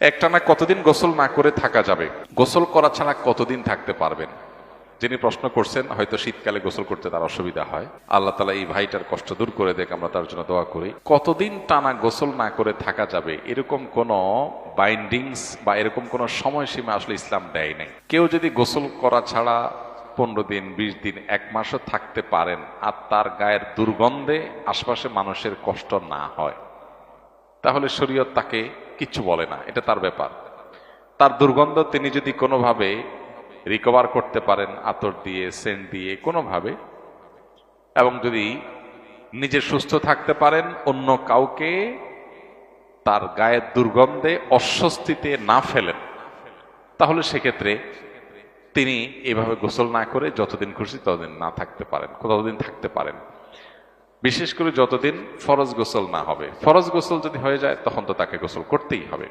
একটানা কতদিন গোসল না করে থাকা যাবে? গোসল করা ছাড়া কতদিন থাকতে পারবেন? যিনি প্রশ্ন করছেন হয়তো শীতকালে গোসল করতে তার অসুবিধা হয়। আল্লাহ তাআলা এই ভাইটার কষ্ট দূর করে দেখ, আমরা তার জন্য দোয়া করি। কতদিন টানা গোসল না করে থাকা যাবে এরকম কোনো বাইন্ডিংস বা এরকম কোনো সময়সীমা আসলে ইসলাম দেয় নাই। কেউ যদি গোসল করা ছাড়া 15 দিন, 20 দিন, 1 মাসও থাকতে পারেন আর তার গায়ের দুর্গন্ধে আশপাশে মানুষের কষ্ট না হয়, তাহলে শরীয়ত তাকে কিচ্ছু বলে না, এটা তার ব্যাপার। তার দুর্গন্ধ তিনি যদি কোনোভাবে রিকভার করতে পারেন আতর দিয়ে, সেন্ট দিয়ে, কোনোভাবে, এবং যদি নিজে সুস্থ থাকতে পারেন, অন্য কাউকে তার গায়ের দুর্গন্ধে অস্বস্তিতে না ফেলেন, তাহলে সেক্ষেত্রে তিনি এভাবে গোসল না করে যতদিন খুশি ততদিন না থাকতে পারেন, ততদিন থাকতে পারেন। বিশেষ করে যতদিন ফরজ গোসল না হবে। ফরজ গোসল যদি হয়ে যায় তখন তো তাকে গোসল করতেই হবে।